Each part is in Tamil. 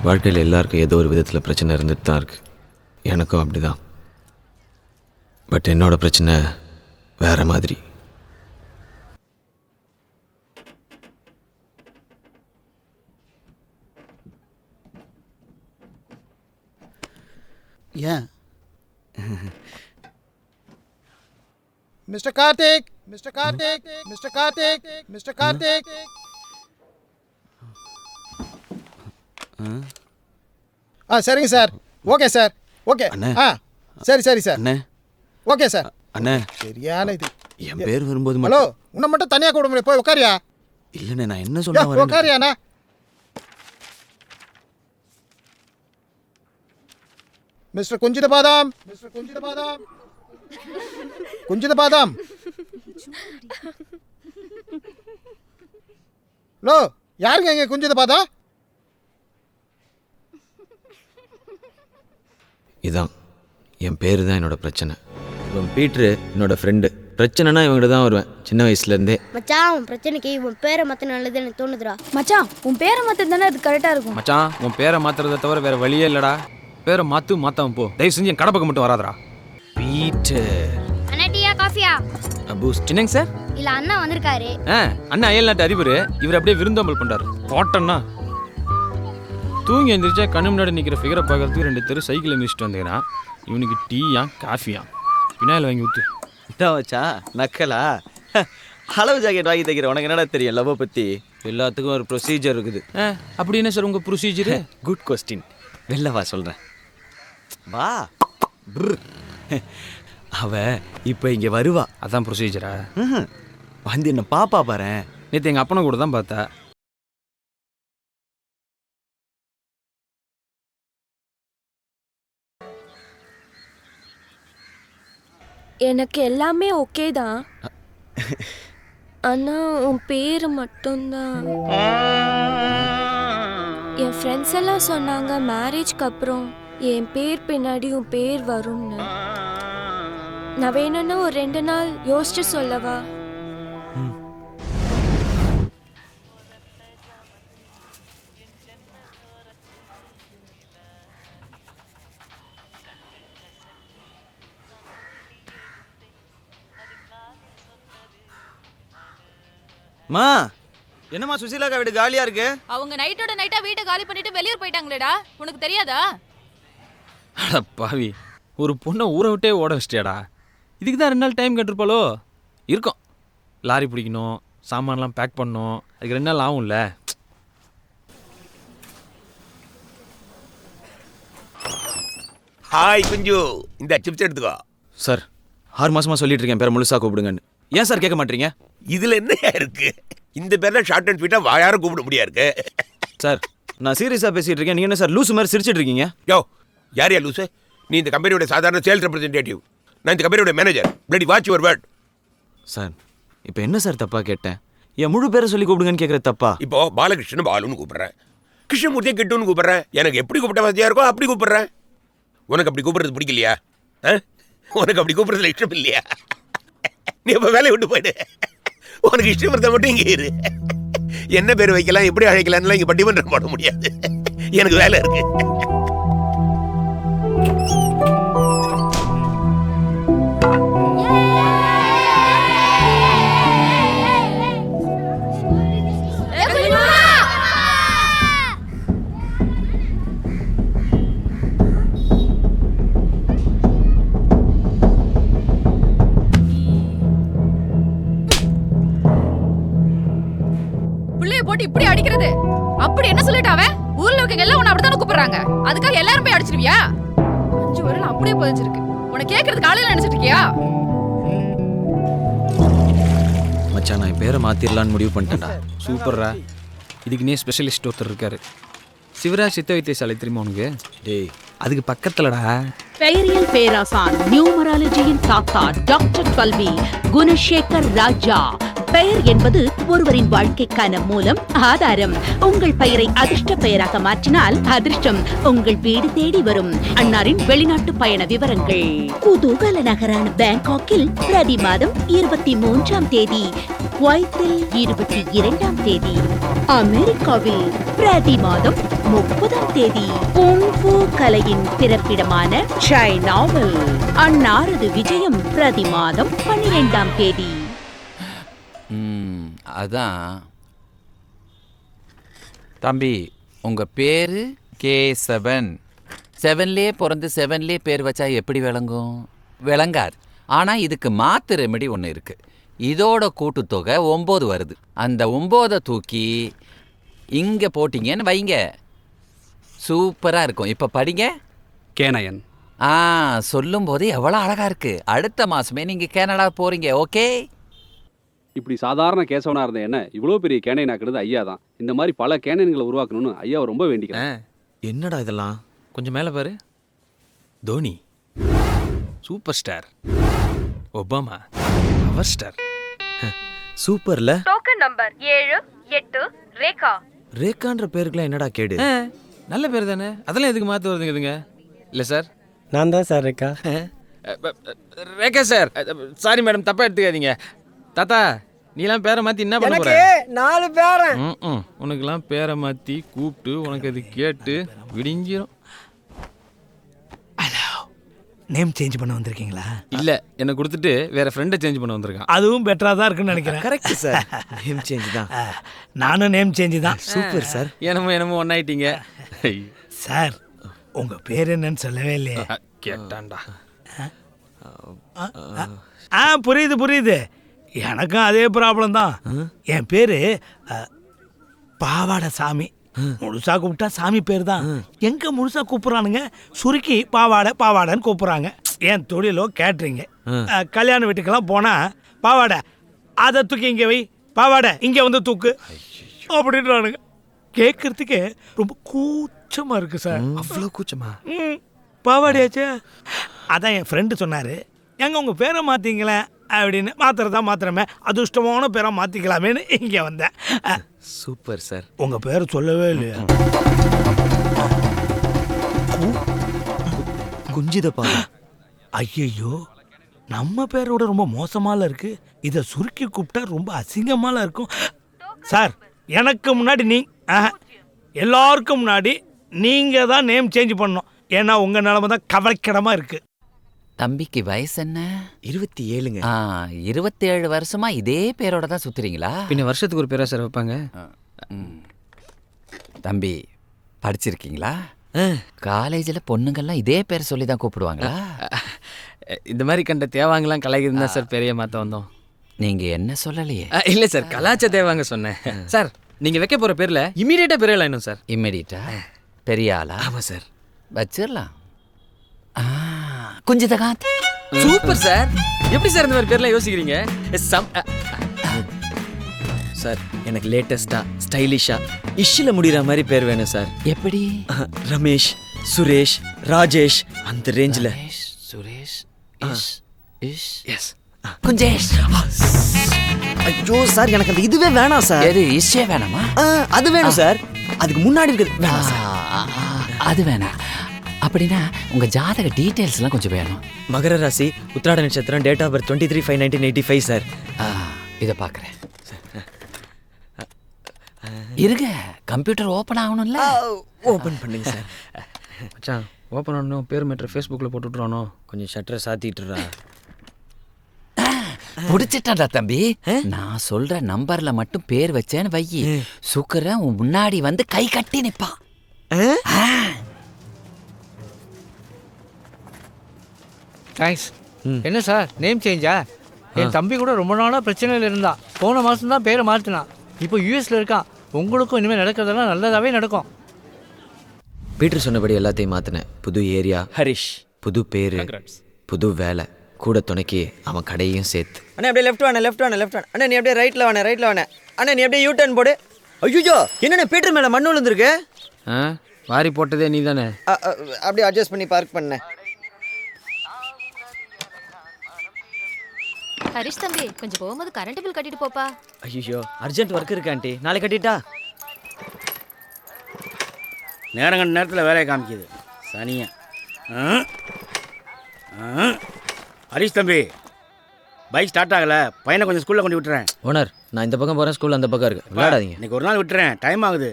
வாழ்க்கையில் எல்லாருக்கும் ஏதோ ஒரு விதத்தில் பிரச்சனை இருந்துட்டு தான் இருக்குது. எனக்கும் அப்படி தான். பட் என்னோட பிரச்சனை வேறு மாதிரி. ஏன் mister Karthik, mister Karthik, mister Karthik, mister Karthik. சரிங்க சார். Okay sir. ஓகே. சரி சரி சார். அண்ணே ஓகே சார். அண்ணே சரியான இது. என் பேர் வரும்போது ஹலோ, உன்னை மட்டும் தனியாக கூட முடியும். போய் உட்காரியா? இல்லைண்ணே, நான் என்ன சொல்ல உட்காரியாண்ணா? மிஸ்டர் குஞ்சித பாதாம், மிஸ்டர் குஞ்சித பாதாம், குஞ்சித பாதாம். ஹலோ, யாருங்க இங்கே குஞ்சித பாதாம்? இதான் என் பேர் தான் என்னோட பிரச்சனை. இவன் பீட்ரு என்னோட ஃப்ரெண்டு. பிரச்சனைனா இவங்கிட்ட தான் வருவேன் சின்ன வயசுலேருந்தே. மச்சான், உன் பிரச்சனைக்கு உன் பேரை மாற்ற நல்லது எனக்கு தோணுதுடா. மச்சான், உன் பேரை மாற்றிருந்தானே அது கரெக்டாக இருக்கும். மச்சான், உன் பேரை மாற்றுறதை தவிர வேறு வழியே இல்லைடா. பேரை மாற்றாம போ. தயவு செஞ்சு என் கடை பக்கம் மட்டும் வராதடா. பீட்டர். அண்ணா, டீயா காஃபியா? பூஸ்ட். என்னங்க சார்? இல்லை, அண்ணா வந்திருக்காரு. அண்ணா அயல் நாட்டு அறிவுரு. இவர் அப்படியே விருந்தோம்பல் பண்ணுறாரு. போட்டோன்னா தூங்கி எழுந்திரிச்சா கண்ணு முன்னாடி நிற்கிற ஃபிகரை பார்க்கறதுக்கு 2 தெரு சைக்கிளை மிதிச்சுட்டு வந்துக்கிறான். இவனுக்கு டீயா காஃபியா பின்னாயில் வாங்கி ஊற்று. இதான் வச்சா நக்கலா? அளவு ஜாக்கெட் வாங்கி தைக்கிற உனக்கு என்னடா தெரியும் லவ்வை பற்றி? எல்லாத்துக்கும் ஒரு ப்ரொசீஜர் இருக்குது. அப்படி என்ன சார் உங்கள் ப்ரொசீஜரு? Good question. வெளில வா சொல்கிறேன். வா. அவ இப்போ இங்கே வருவா. அதான் ப்ரொசீஜரா? வந்து என்ன பாப்பா பாரு. நேற்று எங்கள் அப்பனை கூட தான் பார்த்தா. எனக்கு எல்லாமே ஓகே தான். ஆனால் உன் பேர் மட்டும்தான். என் ஃப்ரெண்ட்ஸ் எல்லாம் சொன்னாங்க மேரேஜ்க்கு அப்புறம் என் பேர் பின்னாடி உன் பேர் வரும்னு. நான் வேணும்னா ஒரு 2 நாள் யோசிச்சு சொல்லவா? மா, என்னம்மா சுசீலாக்கா வீடு காலியா இருக்கு? அவங்க நைட்டோட நைட்டா வீட்டை காலி பண்ணிட்டு வெளியூர் போயிட்டாங்களேடா. உனக்கு தெரியாதா? அட பாவி, ஒரு பொண்ணை ஊரை விட்டே ஓட வச்சிட்டியாடா. இதுக்கு தான் 2 நாள் டைம் கேட்டிருப்பாளோ? இருக்கும். லாரி பிடிக்கணும், சாமான்லாம் பேக் பண்ணணும், அதுக்கு 2 நாள் ஆகும்ல. ஹாய் குஞ்சு, இந்த சிப்ஸ் எடுத்துக்கோ. சார், 6 மாசமா சொல்லிட்டு இருக்கேன் பேரை முழுசா கூப்பிடுங்கன்னு. ஏன் சார் கேட்க மாட்டீங்க? இதுல என்ன இருக்கு? இந்த பேர்ல ஷார்ட் அண்ட் ஸ்வீட்டா வாயார கூப்பிட முடியா இருக்கு. சார், நான் சீரியஸா பேசிட்டு இருக்கேன். நீங்க என்ன சார் லூசு மாதிரி சிரிச்சிட்டு இருக்கீங்க? யோ, யார் லூசு? நீ இந்த கம்பெனியோட சாதாரண சேல்ஸ் ரெப்ரசன்டேட்டிவ். நான் இந்த கம்பெனியோட manager. Bloody watch your word. Sir, இப்போ என்ன சார் தப்பா கேட்டேன்? என் முழு பேரை சொல்லி கூப்பிடுங்கன்னு கேட்குற தப்பா? இப்போ பாலகிருஷ்ணன் பாலுன்னு கூப்பிடுறேன், கிருஷ்ணமூர்த்தியை கிட்டுன்னு கூப்பிடுறேன். எனக்கு எப்படி கூப்பிட்ட வசதியா இருக்கோ அப்படி கூப்பிடுறேன். உனக்கு அப்படி கூப்பிடுறது பிடிக்கலையா? உனக்கு அப்படி கூப்பிடுறதுல இஷ்டம் இல்லையா? நீ இப்போ வேலையை விட்டு போயிடு. உனக்கு இஷ்டம் இருந்தால் மட்டும் இங்கே இரு. என்ன பேர் வைக்கலாம், எப்படி அழைக்கலாம்லாம் இங்கே பட்டிமன்றம் போட முடியாது. எனக்கு வேலை இருக்கு. போட்டு இப்படி அடிக்கிறது அப்படி என்ன சொல்லிட்டு அவன் ஊர்ல இருக்கவங்க எல்லாம் உன்னை அப்படித்தானே கூப்பிடுறாங்க. அதுக்காக எல்லாரும் போய் அடிச்சிருவியா? 5 வருடம் அப்படியே பதிஞ்சிருக்கு. உன்னை கேட்கறதுக்கு ஆளையில நினைச்சிட்டு இருக்கியா? மச்சான், நான் பேரை மாத்திரலான்னு முடிவு பண்ணிட்டேன்டா. சூப்பர்ரா. இதுக்குன்னே ஸ்பெஷலிஸ்ட் ஒருத்தர் இருக்காரு. சிவராஜ் சித்த வைத்தியசாலை தெரியுமா உனக்கு? டேய், அதுக்கு பக்கத்துலடா. பெயரியல் பேராசான் நியூமராலஜியின் தாத்தா டாக்டர் கல்வி குணசேகர் ராஜா. பெயர் என்பது ஒருவரின் வாழ்க்கைக்கான மூலம், ஆதாரம். உங்கள் பெயரை அதிர்ஷ்ட பெயராக மாற்றினால் அதிர்ஷ்டம் உங்கள் வீடு தேடி வரும். அன்னாரின் வெளிநாட்டு பயண விவரங்கள். குதூகல நகரான பேங்காக்கில் பிரதி மாதம் 23ஆம் தேதி, குவைத்தில் 22ஆம் தேதி, அமெரிக்காவில் பிரதி மாதம் 30ஆம் தேதி குங்ஃபு கலையின் பிறப்பிடமான சைனாவில் அன்னாரது விஜயம் பிரதி மாதம் 12ஆம் தேதி. அதான் தம்பி, உங்க பேரு கேசவன். 7லே பிறந்து 7லே பேர் வச்சா எப்படி விளங்கும்? விளங்காது. ஆனா இதுக்கு மாத்து ரெமெடி ஒன்று இருக்கு. இதோட கூட்டுத்தொகை 9 வருது. அந்த 9 தூக்கி இங்க போட்டீங்கன்னு வைங்க, சூப்பரா இருக்கும். இப்ப படிங்க. கேனயன். சொல்லும் போது எவ்வளவு அழகா இருக்கு. அடுத்த மாசமே நீங்க கனடா போறீங்க. ஓகே. இப்படி சாதாரண கேசவனா இருந்த என்ன இவ்வளோ பெரிய கேனையன் ஆக்குறது ஐயா தான். இந்த மாதிரி பல கேனையன்களை உருவாக்கணும்னு ஐயாவை ரொம்ப வேண்டிக்கிறேன். என்னடா இதெல்லாம்? கொஞ்சம் மேலே பாரு. Dhoni, super star. Obama, power star. சூப்பர்ல. Token number 7, 8 Rekha. ரேகான்ற பேருக்குலாம் என்னடா கேடு? நல்ல பேர் தானே, அதெல்லாம் எதுக்கு மாற்ற வருதுங்க இதுங்க? இல்லை சார், நான் தான் sir Rekha. Rekha sir. Sorry madam, தப்பாக எடுத்துக்காதீங்க. தாத்தா, நீலாம் பேரை மாற்றி என்ன பண்ண போற? 4 பேரன். உனக்குலாம் பேரை மாற்றி கூப்பிட்டு உனக்கு அது கேட்டு விடிஞ்சிரும். நேம் சேஞ்ச் பண்ண வந்திருக்கீங்களா? இல்லை, என்னை கொடுத்துட்டு வேற ஃப்ரெண்டை சேஞ்ச் பண்ண வந்திருக்கான். அதுவும் பெட்டராக தான் இருக்குன்னு நினைக்கிறேன். Correct sir. நேம் சேஞ்ச் தான். நானும் நேம் சேஞ்ச் தான். Super sir. என்னமோ ஒன்னாயிட்டீங்க சார். உங்க பேர் என்னன்னு சொல்லவே இல்லையே. கேட்டான்டா. புரியுது. எனக்கும் அதே ப்ராப்ளம் தான். என் பேரு பாவாடை சாமி. முழுசா கூப்பிட்டா சாமி பேர் தான். எங்க முழுசா கூப்பிடுறானுங்க, சுருக்கி பாவாடைன்னு கூப்பிடுறாங்க. என் தொழிலோ கேட்ரிங்க. கல்யாண வீட்டுக்கெல்லாம் போனா பாவாடை அதை தூக்கி இங்கே வை, பாவாடை இங்கே வந்து தூக்கு அப்படின்றானுங்க. கேட்கறதுக்கு ரொம்ப கூச்சமா இருக்கு சார். அவ்வளோ கூச்சமா? பாவாடையாச்சே. அதான் என் ஃப்ரெண்டு சொன்னாரு, எங்க உங்க பேரை மாத்தீங்களேன் அப்படின்னு. மாத்திரமே அதிர்ஷ்டமான பேரை மாத்திக்கலாமேன்னு இங்கே வந்தேன். Super sir. உங்க பேர் சொல்லவே இல்லையா? குஞ்சிதப்பா. ஐயோ, நம்ம பேரோட ரொம்ப மோசமால இருக்கு. இதை சுருக்கி கூப்பிட்டா ரொம்ப அசிங்கமால இருக்கும் சார். எனக்கு முன்னாடி எல்லாருக்கும் முன்னாடி நீங்க தான் நேம் சேஞ்ச் பண்ணணும். ஏன்னா உங்க நிலைமை தான் கவலைக்கிடமா இருக்கு. தம்பிக்கு வயசு என்ன? 27ங்க. 27 வருஷமா இதே பேரோட தான் சுத்துறீங்களா? பின்ன வருஷத்துக்கு ஒரு பேரா சார் வைப்பாங்க. தம்பி, படிச்சிருக்கீங்களா? காலேஜில் பொண்ணுங்கள்லாம் இதே பேர் சொல்லி தான் கூப்பிடுவாங்களா? இந்த மாதிரி கண்ட தேவாங்கலாம் கலாய்கிறது தான் சார் பெரிய மாற்ற வந்தோம். நீங்கள் என்ன சொல்லலையே? இல்லை சார், கலாச்ச தேவாங்க சொன்னேன் சார். நீங்கள் வைக்க போகிற பேரில் இமீடியட்டாக பெரிய ஆயிடும் சார். இம்மீடியட்டா பெரிய ஆளா? ஆமாம் சார். வச்சிடலாம். குஞ்சிதகாந்த். Super sir. எப்படி சார் இந்த மாதிரி பேர்லாம் யோசிக்கிறீங்க? சார், எனக்கு லேட்டஸ்டா ஸ்டைலிஷா இஷ்ல முடிகிற மாதிரி பேர் வேணும் சார். எப்படி? ரமேஷ், சுரேஷ், ராஜேஷ், அந்த ரேஞ்சில். சுரேஷ், எஸ், குஞ்சேஷ். ஐயோ சார், எனக்கு அந்த இதுவே வேணாம் சார். எது இஷ்யே வேணாமா? அது வேணும் சார். அதுக்கு முன்னாடி இருக்கிறது வேணாம் சார். அது வேணாம். அப்படின்னா உங்க ஜாதக டீடைல்ஸ்லாம் கொஞ்சம் வேணும். மகர ராசி, உத்திராட நட்சத்திரம், டேட் ஆஃப் பர்த் 23/5/1985 சார். இதை பார்க்குறேன். இருங்க, கம்ப்யூட்டர் ஓப்பன் ஆகணும்ல. ஓப்பன் பண்ணுங்க சார். மச்சான், ஓப்பன் ஆகணும். பேர் மீட்டர் ஃபேஸ்புக்கில் போட்டு விட்றானோ? கொஞ்சம் ஷட்டரை சாத்திட்டுறா. புடிச்சிட்டான்டா தம்பி. நான் சொல்ற நம்பர்ல மட்டும் பேர் வச்சேன்னு வையி, சுக்கரன் உன் முன்னாடி வந்து கை கட்டி நிப்பான். தேங்க்ஸ். என்ன சார், நேம் சேஞ்சா? என் தம்பி கூட ரொம்ப நாளாக பிரச்சனையில் இருந்தான். போன மாதம் தான் பேரை மாற்றினான். இப்போ யூஎஸில் இருக்கான். உங்களுக்கும் இனிமேல் நடக்கிறதெல்லாம் நல்லதாகவே நடக்கும். பீட்டர் சொன்னபடி எல்லாத்தையும் மாற்றினேன். புது ஏரியா, ஹரிஷ், புது பேர், புது வேலை, கூட துணைக்கி அவன் கடையையும் சேர்த்து. அண்ணா அப்படியே லெஃப்ட் வாங்க. அண்ணா நீ அப்படியே ரைட்டில் வாங்க. அண்ணா நீ அப்படியே யூ டர்ன் போடு. ஐயோ, என்னண்ணே பீட்டர் மேலே மண்ணு விழுந்துருக்கு? வாரி போட்டதே நீ தானே? அப்படியே அட்ஜஸ்ட் பண்ணி பார்க் பண்ண. ஹரிஷ் தம்பி, கொஞ்சம் போகும்போது கரண்ட் பில் கட்டிட்டு போப்பா. ஐயோ, அர்ஜென்ட் ஒர்க் இருக்கு ஆண்டி, நாளைக்கு கட்டிட்டா? நேரங்கண்ட நேரத்தில் வேலையை காமிக்குது சனியா. ஹரிஷ் தம்பி, பைக் ஸ்டார்ட் ஆகலை. பையனை கொஞ்சம் ஸ்கூலில் கொண்டு விட்டுறேன். ஓனர், நான் இந்த பக்கம் போகிறேன், ஸ்கூல் அந்த பக்கம் இருக்கு, விளையாடாதீங்க. இன்னைக்கு ஒரு நாள் விட்டுறேன், டைம் ஆகுது.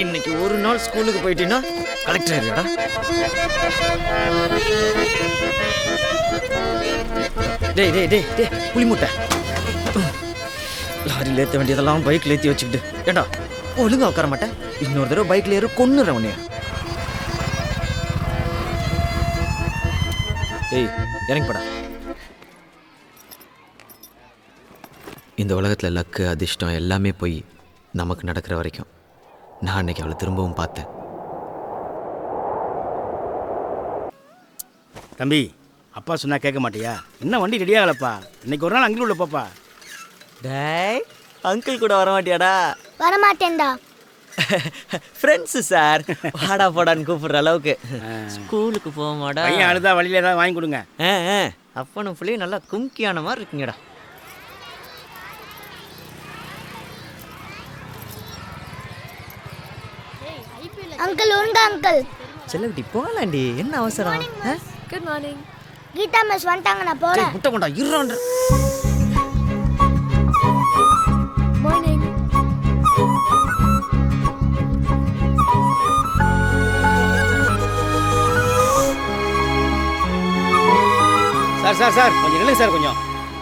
இன்னைக்கு ஒரு நாள் ஸ்கூலுக்கு போயிட்டீங்கன்னா கலெக்டர் ஆகிடா. டேய் டேய் டேய் டேய் புளி மூட்டை, லாரியில் ஏற்ற வேண்டியதெல்லாம் பைக்கில் ஏற்றி வச்சுக்கிட்டு ஏண்டா ஒழுங்கா உட்கார மாட்டேன். இன்னொரு தடவை பைக்கில் ஏறி கொன்னுறேன் உன்னைய. ஏய் இறங்கிப்படா. இந்த உலகத்தில் லக்கு அதிர்ஷ்டம் எல்லாமே போய் நமக்கு நடக்கிற வரைக்கும் நான் அன்னைக்கு அவளை திரும்பவும் பார்த்தேன். தம்பி, அப்பா சொன்னா கேட்க மாட்டியா? என்ன வண்டி ரெடி ஆகலப்பா? இன்னைக்கு ஒரு நாள் அங்கே உள்ள பாப்பா. டேய் அங்கிள் கூட வர மாட்டியாடா? வரமாட்டேன்டா. ஃப்ரெண்ட்ஸு சார், வாடா போடான்னு கூப்பிடுற அளவுக்கு. ஸ்கூலுக்கு போக மாட்டா? பையன் அழுதா வழியில் ஏதாவது வாங்கி கொடுங்க. அப்பனும் பிள்ளையும் நல்லா கும்கியான மாதிரி இருக்குங்கடா. அங்கிள் உங்க அங்கிள். செல்லகுட்டி போகலாண்டி, என்ன அவசரம்? Good morning. கீதா மிஸ் வந்துட்டாங்க, நான் போறேன். முட்டை கொண்டா இருறான். மார்னிங். சார் சார் சார் கொஞ்சம் இல்லைங்க சார், கொஞ்சம்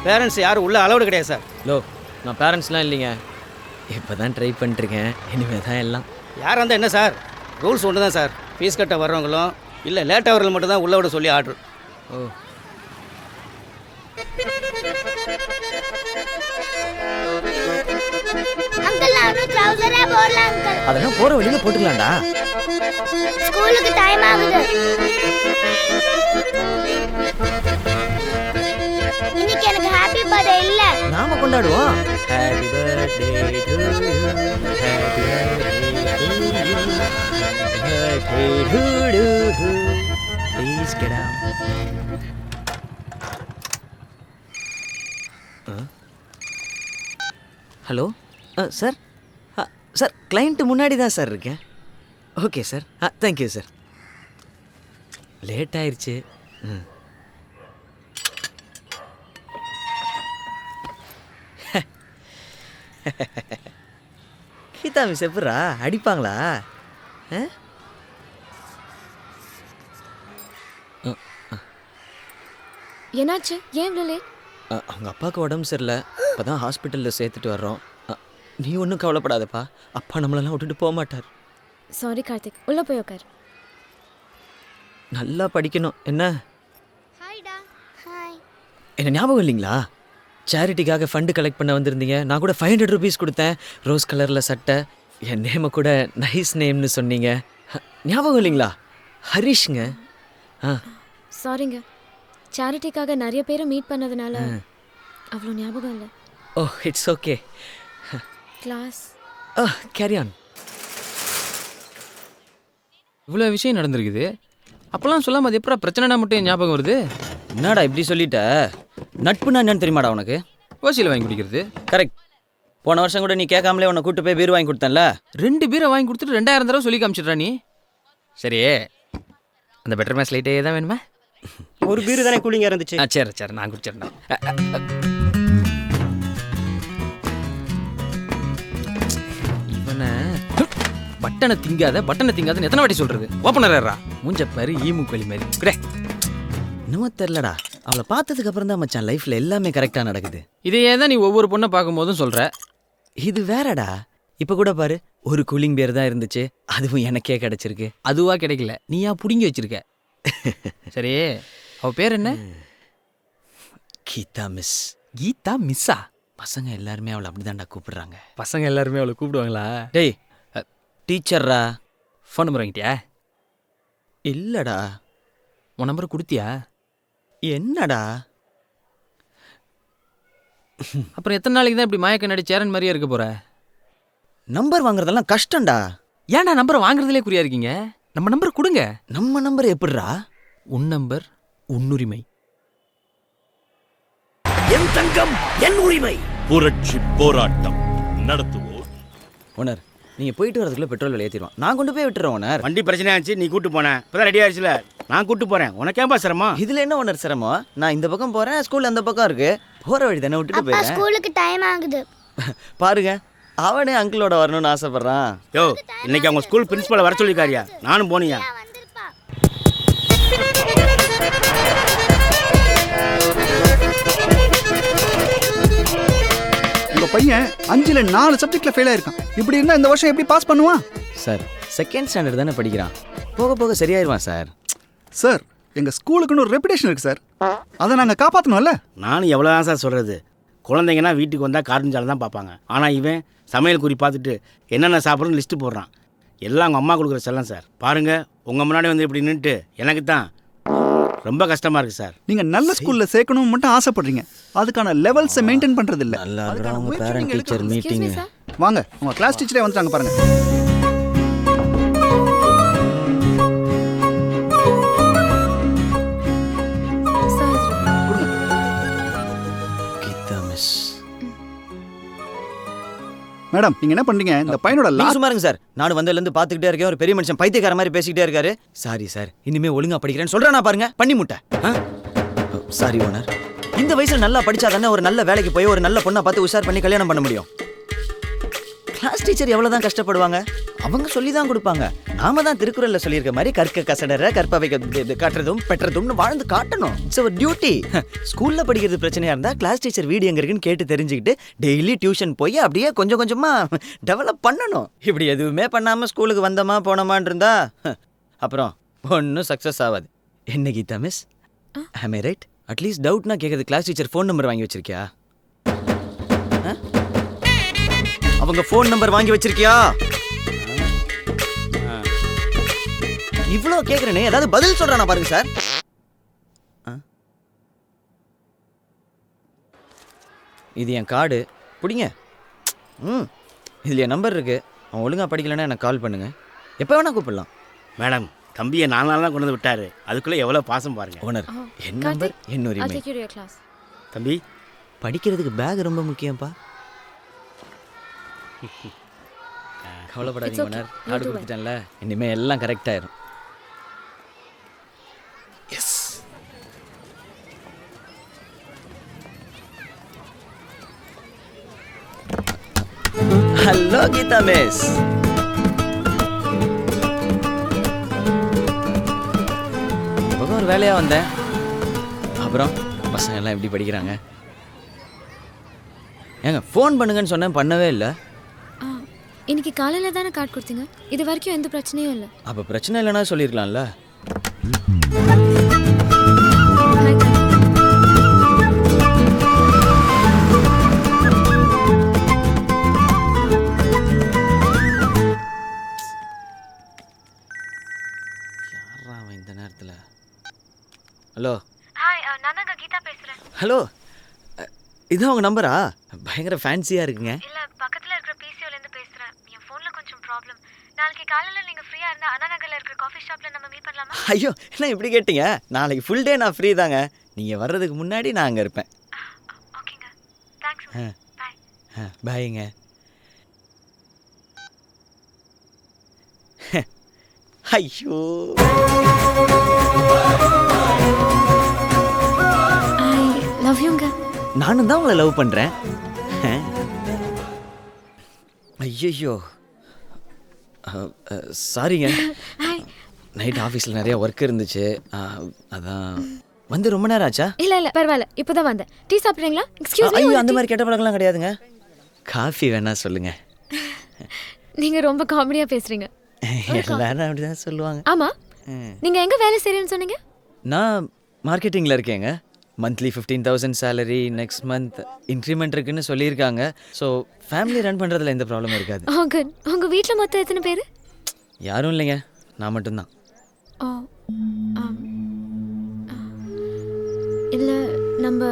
பேரண்ட்ஸ் யாரும் உள்ள அலௌடு கிடையாது சார். லோ, நான் பேரண்ட்ஸ்லாம் இல்லைங்க, இப்போ தான் ட்ரை பண்ணிட்டுருக்கேன். இனிமேல் தான் எல்லாம். யாராக இருந்தால் என்ன சார், ரூல்ஸ் ஒன்று தான் சார். ஃபீஸ் கட்ட வர்றவங்களும் இல்லை லேட்டாக வரவங்க மட்டும் தான் உள்ள விட சொல்லி ஆர்டர். ஓ, அங்கிள் நானும் ட்ரவுசரே போடல அங்கிள். அதெல்லாம் போகிற வழியில் போட்டுக்கலாம்டா. ஸ்கூலுக்கு டைம் ஆகுது. இன்னைக்கு எனக்கு ஹாப்பி பர்த்டே இல்ல. நாம கொண்டாடுவோம். Happy birthday to you, happy birthday to you, happy birthday to you. Please get out. Hello sir. Sir client முன்னாடி தான் சார் இருக்கேன். Okay sir. Thank you sir. Late ஆயிடுச்சு. கீதா மிஸ் எப்படா அடிப்பாங்களா? என்னாச்சு? ஏன் இவ்வளோ லேட்? அவங்க அப்பாவுக்கு உடம்பு சரியில்லை, இப்போ தான் ஹாஸ்பிட்டலில் சேர்த்துட்டு வர்றோம். நீ ஒன்றும் கவலைப்படாதப்பா, அப்பா நம்மளெல்லாம் விட்டுட்டு போக மாட்டார். சாரி கார்த்திக், உள்ளே போய் உட்கார். நல்லா படிக்கணும் என்ன? ஹாய்டா. ஹாய். என்ன ஞாபகம் இல்லைங்களா? சேரிட்டிக்காக ஃபண்டு கலெக்ட் பண்ண வந்திருந்தீங்க. நான் கூட 500 rupees கொடுத்தேன். ரோஸ் கலரில் சட்டை, என் நேமை கூட நைஸ் நேம்னு சொன்னீங்க. ஞாபகம் இல்லைங்களா? ஹரிஷ்ங்க. சாரிங்க, சேரிட்டிக்காக நிறைய பேரை மீட் பண்ணதுனால அவ்வளோ ஞாபகம் இல்லை. Oh, it's okay. Class carry on. இவ்வளோ விஷயம் நடந்திருக்குது, அப்போல்லாம் சொல்லாமல் அது எப்படா பிரச்சனைனா மட்டும் ஞாபகம் வருது? என்னடா இப்படி சொல்லிட்ட? நட்புனா என்னன்னு தெரியுமாடா உனக்கு? ஓசியில் வாங்கி குடிக்கிறது. கரெக்ட். போன வருஷம் கூட நீ கேட்காமலே உன்னை கூட்டு போய் பீர் வாங்கி கொடுத்தேன்ல. 2 பீரை வாங்கி கொடுத்துட்டு 2000 தடவை சொல்லி காமிச்சிட்றா நீ. சரி, அந்த பெட்டர் மேட்ச் லைட்டே தான் வேணுமா? ஒரு பீர் தானே கூலிங்காக இருந்துச்சு. சரி சரி, நான் குடிச்சிடறேன். இவனை பட்டனை திங்காதன்னு எத்தனை வாட்டி சொல்றது? ஓப்பனரா மூஞ்ச பாரு, ஈமு கோழி மாதிரி. குடே இன்னமும் தெரிலடா. அவளை பார்த்ததுக்கு அப்புறம் தான் மச்சான் லைஃப்ல எல்லாமே கரெக்டாக நடக்குது. இதையே தான் நீ ஒவ்வொரு பொண்ணை பார்க்கும்போதும் சொல்ற. இது வேறடா. இப்போ கூட பாரு, ஒரு கூலிங் பேர் தான் இருந்துச்சு, அதுவும் எனக்கே கிடைச்சிருக்கு. அதுவா கிடைக்கல, நீயா புடுங்கி வச்சிருக்க. சரி, அவ பேர் என்ன? கீதா மிஸ். கீதா மிஸ்ஸா? பசங்க எல்லாருமே அவளை அப்படிதான்டா கூப்பிடுறாங்க. பசங்க எல்லாருமே அவளை கூப்பிடுவாங்களா? டேய் டீச்சர்ரா. Phone number வாங்கிட்டியா? இல்லடா. உன் நம்பர் கொடுத்தியா? என்னடா? அப்புறம் எத்தனை நாளைக்கு தான் இப்படி மயக்க நடி சேரன் மாதிரியே இருக்க போற? நம்பர் வாங்குறதெல்லாம் கஷ்டம்டா. ஏன்டா நம்பரை வாங்குறதுலே குறியா இருக்கீங்க? நம்ம நம்பர் கொடுங்க. நம்ம நம்பர் எப்படிடா? உன் நம்பர் உன்னுரிமை. என் தங்கம் என் உரிமை. புரட்சி போராட்டம் நடத்துவோம். ஓனர், நீங்க போயிட்டு வரதுக்குள்ள பெட்ரோல் விலை ஏற்றிடுவோம். நான் கொண்டு போய் விட்டுறேன் ஓனர். வண்டி பிரச்சனை ஆச்சு, நீ கூட்டு போனேன். இப்போதான் ரெடி ஆயிடுச்சுல, நான் கூட்டு போறேன். உனக்கேம்பா சிரமம்? இதுல என்ன ஓனர் சிரமம்? நான் இந்த பக்கம் போறேன், ஸ்கூல் அந்த பக்கம் இருக்கு. போகிற வழி தானே விட்டுட்டு அப்பா போயிடுறேன். ஸ்கூலுக்கு டைம் ஆகுது. பாருங்க அவனே அங்கிளோட வரணும்னு ஆசைப்படுறான். யோ இன்னைக்கு அவங்க ஸ்கூல் பிரின்சிபலை வர சொல்லிருக்காரியா? நானும் போனியா? உங்க பையன் 5ல் 4 சப்ஜெக்ட்ல ஃபெயில் ஆயிருக்கான். இப்படி இருந்தா இந்த வருஷம் எப்படி பாஸ் பண்ணுவான்? சார் செகண்ட் ஸ்டாண்டர்ட் தானே படிக்கிறான், போக போக சரியாயிருவான் சார். சார் எங்க ஸ்கூலுக்குன்னு ஒரு ரெப்புடேஷன் இருக்கு சார், அதை நாங்கள் காப்பாற்றணும்ல. நானும் எவ்வளோதான் சார் சொல்கிறது, குழந்தைங்கன்னா வீட்டுக்கு வந்தால் கார்ட்டூன் சேனல் தான் பார்ப்பாங்க. ஆனால் இவன் சமையல் குறி பார்த்துட்டு என்னென்ன சாப்பிட்றன்னு லிஸ்ட்டு போடுறான். எல்லாம் அவங்க அம்மா கொடுக்குற செல்லம் சார். பாருங்கள் உங்கள் முன்னாடி வந்து இப்படி நின்றுட்டு எனக்கு தான் ரொம்ப கஷ்டமாக இருக்குது சார். நீங்கள் நல்ல ஸ்கூலில் சேர்க்கணும் மட்டும் ஆசைப்படுறீங்க, அதுக்கான லெவல்ஸை மெயின்டைன் பண்ணுறது இல்லை. Parent teacher meeting. வாங்க உங்கள் கிளாஸ் டீச்சரே வந்துட்டாங்க பாருங்க. மேடம் நீங்க என்ன பண்றீங்க? இந்த பையனோட சும்மா இருங்க சார், நானும் வந்ததுலேருந்து பார்த்துக்கிட்டே இருக்கேன். ஒரு பெரிய மனுஷன் பைத்தியக்கார மாதிரி பேசிக்கிட்டே இருக்காரு. சாரி சார், இனிமே ஒழுங்கா படிக்கிறேன்னு சொல்றேன். நான் பாருங்க பண்ணி முட்டை. சாரி ஓனர், இந்த வயசுல நல்லா படிச்சா தானே ஒரு நல்ல வேலைக்கு போய் ஒரு நல்ல பொண்ணை பார்த்து உஷார் பண்ணி கல்யாணம் பண்ண முடியும். கிளாஸ் டீச்சர் எவ்வளவுதான் கஷ்டப்படுவாங்க, அவங்க சொல்லி தான் கொடுப்பாங்க. நாம தான் திருக்குறள்ல சொல்லியிருக்க மாதிரி கற்க கசடற கற்பவை காட்டுறதும் பெற்றதும்னு வாழ்ந்து காட்டணும். It's our duty. ஸ்கூல்ல படிக்கிறது பிரச்சனையா இருந்தா கிளாஸ் டீச்சர் வீடு எங்க இருக்குன்னு கேட்டு தெரிஞ்சுக்கிட்டு டெய்லி டியூஷன் போய் அப்படியே கொஞ்சம் கொஞ்சமா டெவலப் பண்ணணும். இப்படி எதுவுமே பண்ணாம ஸ்கூலுக்கு வந்தோமா போனோமான் இருந்தா அப்புறம் ஒன்றும் சக்ஸஸ் ஆகாது. என்ன கீதா மிஸ், ஆம் ஐ ரைட்? அட்லீஸ்ட் டவுட்னா கேட்கறது கிளாஸ் டீச்சர் ஃபோன் நம்பர் வாங்கி வச்சிருக்கியா? அவங்க ஃபோன் நம்பர் வாங்கி வச்சிருக்கியா? இவ்வளோ கேட்குறேனே, ஏதாவது பதில் சொல்றானா பாருங்க சார். இது என் கார்டு பிடிங்க. இதில் என் நம்பர் இருக்கு. அவன் ஒழுங்கா படிக்கலன்னா எனக்கு கால் பண்ணுங்க, எப்போ வேணா கூப்பிடலாம். மேடம் தம்பியை 4 நாள் தான் கொண்டு வந்து விட்டாரு, அதுக்குள்ளே எவ்வளோ பாசம் பாருங்க. ஓனர் என் நம்பர் என் உரிமை. தம்பி படிக்கிறதுக்கு பேக் ரொம்ப முக்கியம்ப்பா. கவலைப்படாதீங்க ஓனர், கார்டு கொடுத்துட்டேன்ல, இனிமே எல்லாம் கரெக்ட் ஆயிரும். எஸ். Hello Geetha miss. இப்போ ஒரு வேலையாக வந்தேன். அப்புறம் பசங்க எல்லாம் எப்படி படிக்கிறாங்க? ஏங்க ஃபோன் பண்ணுங்கன்னு சொன்னேன், பண்ணவே இல்லை. இன்னைக்கு காலையில் தானே கார்டு கொடுத்தீங்க, இது வரைக்கும் எந்த பிரச்சனையும் இல்லை. அப்போ பிரச்சனை இல்லைன்னா சொல்லியிருக்கலாம்ல. யாரா அவன் இந்த நேரத்தில்? ஹலோ. ஹாய், நான் தாங்க கீதா பேசுகிறேன். ஹலோ, இதான் உங்கள் நம்பரா? பயங்கர ஃபேன்சியாக இருக்குங்க. இல்லை, பக்கத்தில் இருக்கிற பிசிஓலேருந்து பேசுகிறேன். என் ஃபோனில் கொஞ்சம் ப்ராப்ளம். நாளைக்கு காலையில் நீங்கள் ஃப்ரீயாக இருந்தால் அண்ணா நகரில் இருக்கிற காஃபி ஷாப்பில் நம்ம மீட் பண்ணலாமா? ஐயோ என்ன இப்படி கேட்டீங்க? நாளைக்கு ஃபுல் டே நான் ஃப்ரீ தாங்க. நீங்கள் வர்றதுக்கு முன்னாடி நான் அங்கே இருப்பேன். ஓகேங்க, தேங்க்ஸ். பாய். பாய்ங்க. ஐயோ ஐ லவ் யூங்க. நானும் தான் உங்களை லவ் பண்ணுறேன். ஐயோ சாரிங்க, நைட் ஆஃபீஸில் நிறைய ஒர்க் இருந்துச்சு, அதான் வந்து ரொம்ப நேரம் ஆச்சா? இல்லை பரவாயில்ல, இப்போ தான் வந்தேன். டீ சாப்பிட்றீங்களா? Excuse me. ஐயோ அந்த மாதிரி கெட்ட பழக்கம்லாம் கிடையாதுங்க. காஃபி வேணா சொல்லுங்க. நீங்கள் ரொம்ப காமெடியாக பேசுகிறீங்க. எல்லாரும் அப்படிதான் சொல்லுவாங்க. ஆமாம், நீங்கள் எங்கே வேலை செய்கிறேன்னு சொன்னீங்க? நான் மார்க்கெட்டிங்கில் இருக்கேங்க. Monthly 15,000 salary, next month increment இருக்குன்னு சொல்லியிருக்காங்க. ஸோ ஃபேமிலி ரன் பண்ணுறதுல எந்த ப்ராப்ளமும் இருக்காது. ஓ குட். உங்கள் வீட்டில் மொத்தம் எத்தனை பேர்? யாரும் இல்லைங்க, நான் மட்டும்தான். ஓ இல்லை, நம்ம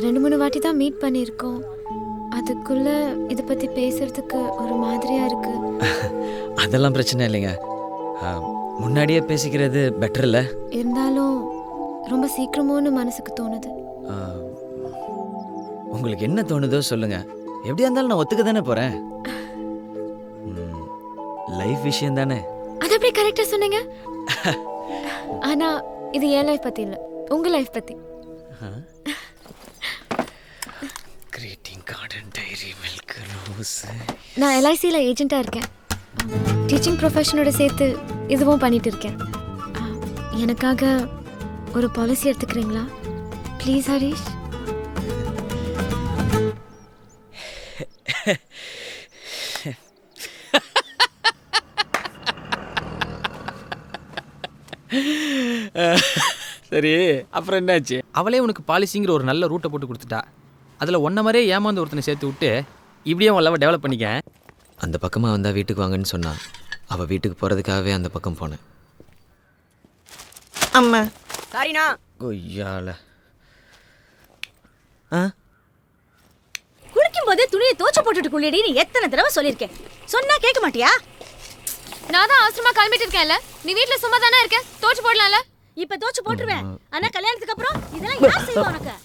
2-3 வாட்டி தான் மீட் பண்ணியிருக்கோம். அதுக்குள்ளே இதை பற்றி பேசுகிறதுக்கு ஒரு மாதிரியாக இருக்குது. அதெல்லாம் பிரச்சனை இல்லைங்க, முன்னாடியே பேசிக்கிறது பெட்டர் இல்லை? இருந்தாலும் ரொம்ப சீக்கிரமோன்னு மனசுக்கு தோணுது. உங்களுக்கு என்ன தோணுதோ சொல்லுங்க, எப்படியா இருந்தாலும் நான் ஒத்துக்க தானே போகிறேன். லைஃப் விஷயம் தானே. அது அப்படியே கரெக்டாக சொன்னீங்க. ஆனால் இது என் லைஃப் பற்றி இல்லை, உங்கள் லைஃப் பற்றி. Greeting card dairy milk rose. நான் எல்ஐசியில் ஏஜென்ட்டாக இருக்கேன். டீச்சிங் ப்ரொஃபஷனோட சேர்த்து இதுவும் பண்ணிட்டு இருக்கேன். எனக்காக ஒரு பாலிசி எடுத்துக்கிறீங்களா ப்ளீஸ் ஹரிஷ்? சரி, அப்புறம் என்னாச்சு? அவளே உனக்கு பாலிசிங்கிற ஒரு நல்ல ரூட்டை போட்டு கொடுத்துட்டா. அதில் ஒன்றை மாதிரியே ஏமாந்து ஒருத்தனை சேர்த்து விட்டு இப்படியே உன் டெவலப் பண்ணிக்க. அந்த பக்கமாக வந்தால் வீட்டுக்கு வாங்கன்னு சொன்னான். அவள் வீட்டுக்கு போகிறதுக்காகவே அந்த பக்கம் போனேன். அம்மா சாரிண்ணா. கொய்யால. குளிக்கும் போதே துணியை தோச்சு போட்டுட்டு குளியடின்னு எத்தனை தடவை சொல்லியிருக்கேன். சொன்னா கேட்க மாட்டியா? நான் தான் அவசரமா கிளம்பிட்டு இருக்கேன்ல. நீ வீட்ல சும்மா தானே இருக்க, தோச்சு போடலாம்ல. இப்ப தோச்சு போட்டுருவேன். ஆனா கல்யாணத்துக்கு அப்புறம் இதெல்லாம் யார் செய்வா உனக்கு?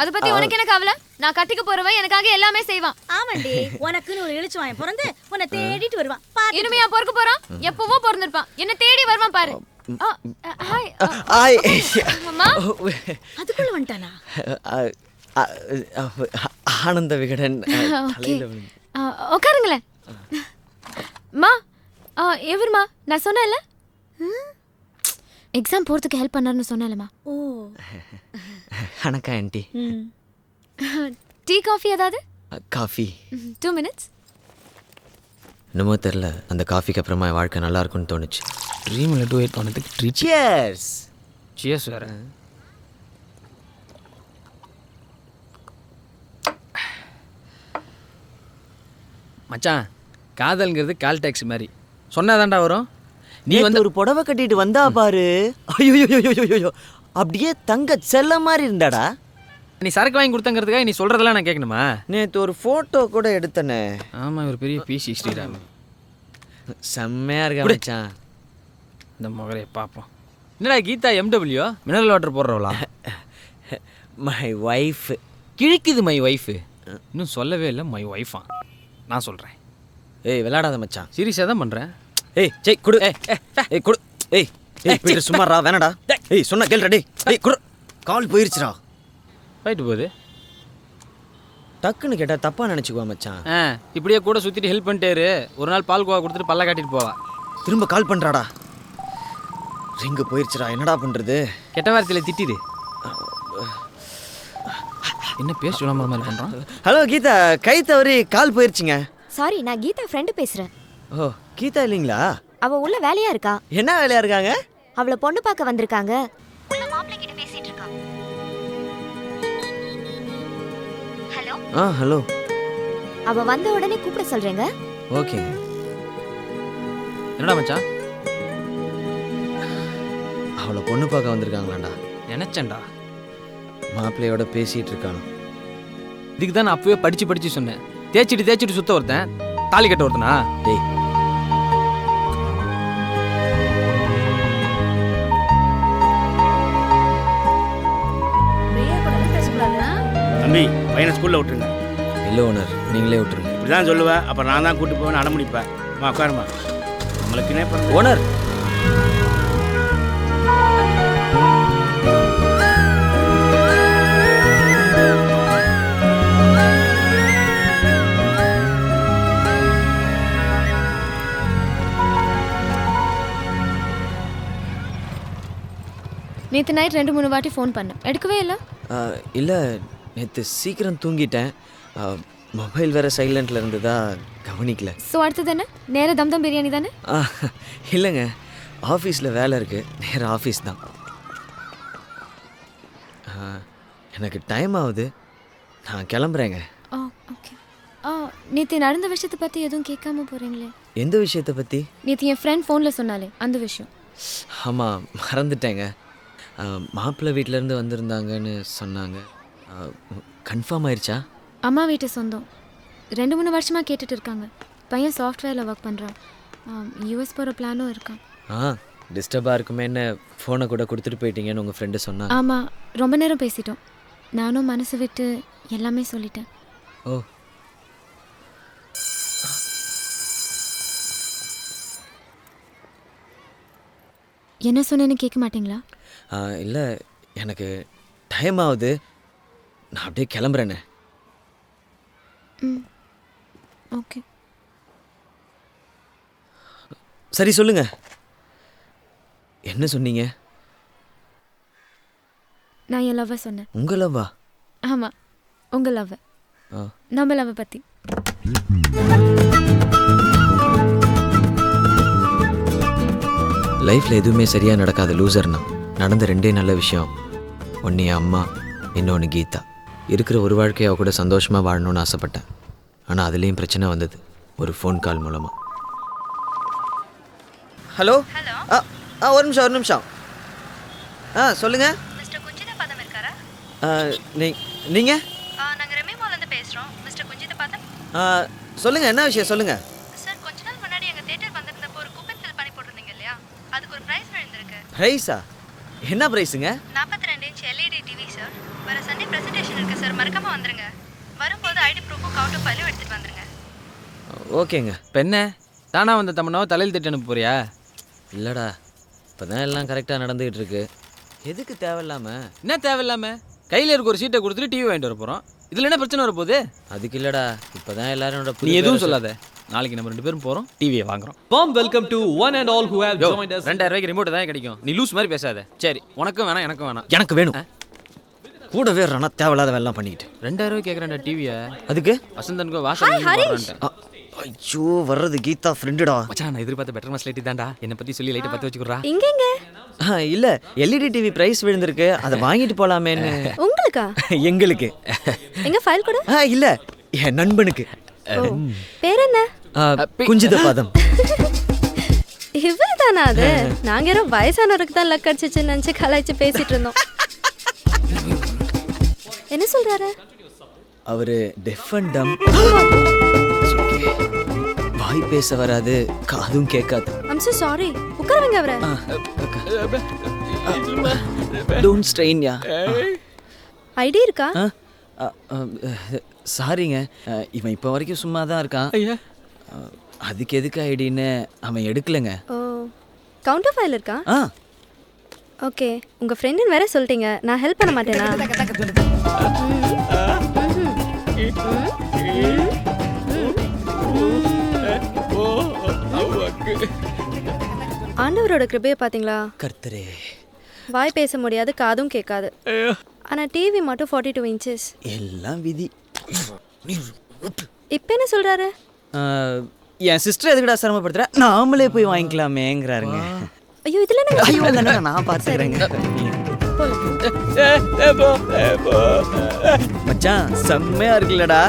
அத பத்தி உனக்கு என்ன கவலை? நான் கட்டிக்க போறவன் எனக்காக எல்லாமே செய்வான். ஆமாண்டி, உனக்குன்னு ஒரு இழுச்சுவான் பிறந்து உன்னை தேடிட்டு வருவான். இனிமையா பொறுக்க போறான்? எப்பவோ பிறந்திருப்பான், என்ன தேடி வருவான் பாரு. ஹாய் அம்மா. அதுக்குள்ள வந்துட்டானா? ஆனந்த விகடன். உட்காருங்களேன். மா எவருமா? நான் சொன்னேன்ல எக்ஸாம் போறதுக்கு ஹெல்ப் பண்ணாருன்னு சொன்னேன்லம்மா. ஓ வணக்கம் ஆண்டி. டீ காஃபி ஏதாவது? Coffee 2 minutes. என்னமோ தெரில, அந்த காஃபிக்கு அப்புறமா என் வாழ்க்கை நல்லா இருக்கும்னு தோணுச்சு. ட்ரீமில் 2 பண்ணதுக்கு ட்ரீட். சியர்ஸ். சியர்ஸ் வேற. மச்சான், காதல்ங்கிறது கால் டாக்ஸி மாதிரி சொன்னாதான்டா வரும். நீ வந்து ஒரு புடவை கட்டிட்டு வந்தா பாரு. ஐயோ, அப்படியே தங்க செல்ல மாதிரி இருந்தாடா. நீ சரக்கு வாங்கி கொடுத்தங்கிறதுக்காக நீ சொல்கிறதெல்லாம் நான் கேட்கணுமா? நேற்று ஒரு ஃபோட்டோ கூட எடுத்தனே. ஆமாம், ஒரு பெரிய பிசி ஸ்ரீராம். செம்மையாக இருக்கா மச்சான். இந்த முகரையை பார்ப்போம். என்னடா கீதா MW மினரல் வாட்டர் போடுறவளா? My wife. கிழிக்குது மை ஒய்ஃபு. இன்னும் சொல்லவே இல்லை மை ஒய்ஃபா. நான் சொல்கிறேன். ஏய் விளையாடாத மச்சான். சீரியஸாக தான் பண்ணுறேன். ஏய் செய் குடு. ஏய் குடு. ஏய் பீட்டர் சும்மாடா, வேணாடா. ஏய் சொன்னா கேளுடா. டேய் குடு. கால் போயிருச்சுடா. போயிட்டு போகுது. டக்குன்னு கேட்டால் தப்பாக நினச்சிக்குவா மச்சான். இப்படியே கூட சுற்றிட்டு ஹெல்ப் பண்ணிட்டேரு. ஒரு நாள் பால் கோவா கொடுத்துட்டு பல்ல காட்டிட்டு போவா. திரும்ப கால் பண்ணுறாடா. ரிங்கு போயிருச்சுடா, என்னடா பண்ணுறது? கெட்ட வார்த்தையில் திட்டிடு. என்ன பேச சொல்லாம மாதிரி பண்ணுறான். ஹலோ கீதா, கை தவறி கால் போயிருச்சுங்க. சாரி, நான் கீதா ஃப்ரெண்டு பேசுகிறேன். ஓ கீதா இல்லைங்களா? அவள் உள்ள வேலையாக இருக்கா. என்ன வேலையாக இருக்காங்க? அவளை பொண்ணு பார்க்க வந்திருக்காங்க. ஹலோ. அவ வந்த உடனே கூப்பிட சொல்றேங்க. ஓகே. என்னடா மச்சான்? அவளை பொண்ணு பார்க்க வந்திருக்காங்களாண்டா. நினைச்சேன்டா. மாப்பிள்ளையோட பேசிட்டு இருக்கானோ. இதுக்கு தான் நான் அப்பவே படிச்சு சொன்னேன். தேய்ச்சிட்டு சுத்த ஒருத்தன், தாலி கட்ட ஒருத்தனா? டேய் தம்பி, பையனை ஸ்கூலில் விட்டுருங்க. இல்லை ஓனர், நீங்களே விட்டுருங்க. இப்படி தான் சொல்லுவேன். அப்புறம் நான் தான் கூப்பிட்டு போவேன், அடம்பிடிப்பேன். உட்காருமா. நம்மளுக்குன்னே பிறந்த ஓனர். நேற்று நைட் 2-3 வாட்டி ஃபோன் பண்ணேன், எடுக்கவே இல்லை. இல்லை, நேற்று சீக்கிரம் தூங்கிட்டேன். மொபைல் வேறு சைலண்டில் இருந்ததா கவனிக்கல. ஸோ அடுத்தது என்ன? நேராக தம்தம் பிரியாணி தானே? இல்லைங்க, ஆஃபீஸில் வேலை இருக்குது. நேராக ஆஃபீஸ் தான். எனக்கு டைம் ஆகுது, நான் கிளம்புறேங்க. ஓகே. நேற்று நடந்த விஷயத்தை பற்றி எதுவும் கேட்காம போகிறீங்களே? எந்த விஷயத்தை பற்றி? நேற்று என் ஃப்ரெண்ட் ஃபோனில் சொன்னாலே அந்த விஷயம். ஆமாம், மறந்துட்டேங்க. மாப்பிள்ளை வீட்டிலேருந்து வந்திருந்தாங்கன்னு சொன்னாங்க. கன்ஃபார்ம் ஆயிடுச்சா? அம்மா வீட்டு சொந்தம். 2-3 வருஷமாக கேட்டுட்டு இருக்காங்க. பையன் சாஃப்ட்வேரில் ஒர்க் பண்ணுறான். யூஎஸ் போகிற பிளானும் இருக்கான். டிஸ்டர்பாக இருக்குமே என்ன ஃபோனை கூட கொடுத்துட்டு போயிட்டீங்கன்னு உங்கள் ஃப்ரெண்டு சொன்னாங்க. ஆமாம், ரொம்ப நேரம் பேசிட்டோம். நானும் மனசு விட்டு எல்லாமே சொல்லிட்டேன். ஓ. என்ன சொன்னேன்னு கேட்க மாட்டீங்களா? இல்லை, எனக்கு டைம் ஆகுது, நான் அப்படியே கிளம்புறேண்ணே. ம் ஓகே. சரி சொல்லுங்க, என்ன சொன்னீங்க? நான் என் லவ்வை சொன்னேன். உங்கள் லவ்வா? ஆமாம், உங்கள் லவ்வை. நம்ம லவ்வை பற்றி. லைஃப்பில் எதுவுமே சரியாக நடக்காத லூசர்னா நடந்த 2 நல்ல விஷயம். ஒன்று என் அம்மா, இன்னொன்று கீதா. இருக்கிற ஒரு வாழ்க்கையை கூட சந்தோஷமாக வாழணும்னு ஆசைப்பட்டேன். ஆனால் அதுலேயும் பிரச்சனை வந்தது, ஒரு ஃபோன் கால் மூலமாக. ஹலோ. ஒரு நிமிஷம். சொல்லுங்கள். மிஸ்டர் குஞ்சித பாதம் இருக்காரா? நீங்கள்? நாங்கள் ரெமிமாலேருந்து பேசுகிறோம். மிஸ்டர் குஞ்சித பாதம்? சொல்லுங்கள், என்ன விஷயம் சொல்லுங்கள். சார், கொஞ்ச நாள் முன்னாடி எங்கள் தேட்டர் வந்திருந்தப்போ ஒரு கூப்பன் ஃபில் பண்ணி போட்டிருந்தீங்க இல்லையா? அதுக்கு ஒரு ப்ரைஸ் விழுந்திருக்கு. ப்ரைஸா? என்ன ப்ரைஸுங்க? 42 இன்ச் LED டிவி சார். வர சண்டே ப்ரெசன்டேஷன் இருக்குது சார், மறக்காமல் வந்துருங்க. வரும்போது ஐடி ப்ரூஃபும் கவுண்டர் ஃபைலும் எடுத்துகிட்டு வந்துருங்க. ஓகேங்க. இப்போ என்ன தானா வந்த தம்மனாவை தலையில் தட்டி அனுப்ப போறியா? இல்லைடா, இப்போ தான் எல்லாம் கரெக்டாக நடந்துகிட்டு இருக்கு. எதுக்கு தேவையில்லாமல்? என்ன தேவையில்லாமல்? கையில் இருக்க ஒரு சீட்டை கொடுத்துட்டு டிவி வாங்கிட்டு வர போகிறோம். இதில் என்ன பிரச்சனை வரப்போகுது? அதுக்கு இல்லைடா, இப்போ தான் எல்லாரோட நீ எதுவும் சொல்லாத. நாளைக்கு நம்ம 2 பேரும் போகிறோம், டிவியை வாங்குறோம். Warm welcome to one and all who have joined us. 2000 ரூபாய்க்கு ரிமோட் தான் கிடைக்கும். நீ லூஸ் மாதிரி பேசாத. சரி, உனக்கும் வேணாம், எனக்கும் வேணாம். எனக்கு வேணும். கூடவே வேறானா தேவையில்லாத வேலை பண்ணிக்கிட்டு. 2000 ரூபாய்க்கு கேட்குறேன்டா டிவியை. அதுக்கு வசந்தனுக்கு வாசல். ஐயோ, வர்றது கீதா ஃப்ரெண்டுடா. மச்சான், நான் எதிர்பார்த்த பெட்டர் மாஸ் லைட் தான்டா. என்னை பற்றி சொல்லி லைட்டை பற்ற வச்சுக்கிறா. எங்கெங்க? இல்லை, LED டிவி ப்ரைஸ் விழுந்திருக்கு, அதை வாங்கிட்டு போகலாமேன்னு. உங்களுக்கா? எங்களுக்கு. எங்க ஃபைல் கூட? இல்லை, என் நண்பனுக்கு. பேர் என்ன? குஞ்சித பாதம். இவர் தானா அது? நாங்க யாரோ வயசானவருக்கு தான் லக் அடிச்சிச்சுன்னு நினச்சி கலாய்ச்சி பேசிட்டு இருந்தோம். என்ன சொல்றாரு? அவரு டெஃப் அண்ட் டம். வாய் பேச வராது, காதும் கேட்காது. I'm so sorry. உட்காருங்க அவரை. Don't strain yeah. ஐடி இருக்கா? சாரிங்க, இவன் இப்போ வரைக்கும் சும்மா தான் இருக்கான். அதுக்கு எதுக்கு ஐடின்னு அவன் எடுக்கலைங்க. ஓ, கவுண்டர் ஃபைல் இருக்கா? ஓகே, உங்க ஃப்ரெண்டுன்னு வேற சொல்லிட்டீங்க, நான் ஹெல்ப் பண்ண மாட்டேனா? ஆண்டவரோட கிருபையை பாத்தீங்களா? கர்த்தரே. வாய் பேச முடியாது, காதும் கேட்காது. ஆனா டிவி மட்டும் 42 இன்ச்சஸ். எல்லாம் விதி. இப்போ என்ன சொல்றாரு? என் சிஸ்டர் எதுக்குடா சிரமப்படுத்துற, நாமளே போய் வாங்கிக்கலாமேங்கிறாருங்க. ஐயோ, இதுல என்ன? ஐயோ, நான் பார்த்துக்கிறேங்க. மச்சான், செம்மையா இருக்குல்லடா.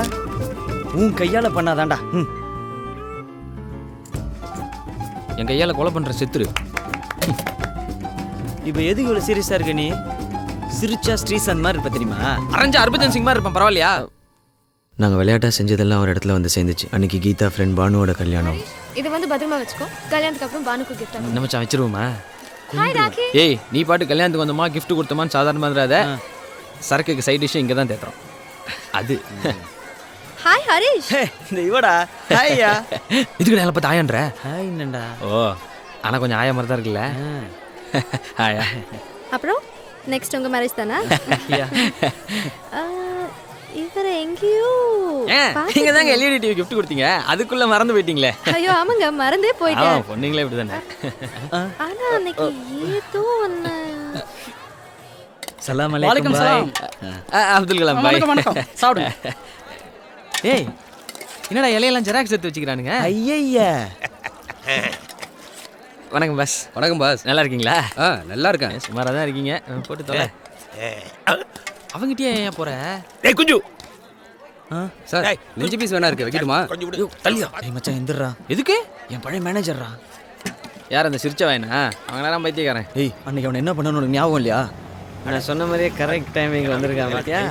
உன் கையால பண்ணாதான்டா. என் கையால் கொலை பண்ணுற செத்துரு. இப்போ எதுக்கு இவ்வளோ சீரியஸாக இருக்க நீ? சிரிச்சா ஸ்ரீசந்த் மாதிரி இருப்ப தெரியுமா? அரஞ்சா ஹர்பஜன் சிங் மாதிரி இருப்பேன், பரவாயில்லையா? நாங்கள் விளையாட்டாக செஞ்சதெல்லாம் ஒரு இடத்துல வந்து சேர்ந்துச்சு. அன்றைக்கி கீதா ஃப்ரெண்ட் பானுவோட கல்யாணம். இது வந்து பத்திரமா வச்சுக்கோ, கல்யாணத்துக்கு அப்புறம் பானுக்கு கிஃப்ட் ஆகும். என்ன மச்சான், வச்சிருவோமா? ஹாய் ராக்கி. ஏய், நீ பாட்டு கல்யாணத்துக்கு வந்தோமா கிஃப்ட் கொடுத்தோமான்னு சாதாரண மாதிரியாத. சரக்குக்கு சைட் டிஷ்ஷும் இங்கே தான் தேத்துறோம். அது ஹாய் ஹரிஷ். இந்த இவடா. ஹாய்யா. இதுக்கு நான் பார்த்து ஆயன்ற. ஹாய் என்னடா. ஓ, ஆனால் கொஞ்சம் ஆய மாதிரி தான் இருக்குல்ல. ஹாயா. அப்புறம் நெக்ஸ்ட் உங்க மேரேஜ் தானா? இவரை எங்கேயோ நீங்க தாங்க LED டிவி கிஃப்ட் கொடுத்தீங்க, அதுக்குள்ள மறந்து போயிட்டீங்களே. ஐயோ ஆமாங்க, மறந்தே போயிட்டேன். பொண்ணுங்களே இப்படி தானே. ஆனா அன்னைக்கு ஏதோ ஒன்று. சலாம் அலைக்கும். சலாம். அப்துல் கலாம் பாய். வணக்கம். சாப்பிடுங்க. ஏய், என்னடா இலையெல்லாம் ஜெராக்ஸ் எடுத்து வச்சுக்கிறானுங்க? ஐயா. வணக்கம் பாஸ். வணக்கம் பாஸ். நல்லா இருக்கீங்களா? நல்லா இருக்கேன். சுமாராக தான் இருக்கீங்க. போட்டு தொலை. அவங்ககிட்டயே ஏன் போற? டேய் குஞ்சு. சார், நெஞ்சு பீஸ் வேணா இருக்கு, வைக்கட்டுமா? கொஞ்சம் விடு. தள்ளியா. ஏய் மச்சான், எந்திரா. எதுக்கு? என் பழைய மேனேஜர்ரா. யார் அந்த சிரிச்ச வாயனா? அவங்களாம் பைத்தியக்காரன். ஏய், அன்னைக்கு அவனை என்ன பண்ணணும்னு உனக்கு ஞாபகம் இல்லையா? நான் சொன்ன மாதிரியே கரெக்ட் டைமிங் வந்திருக்கான் பாத்தியா?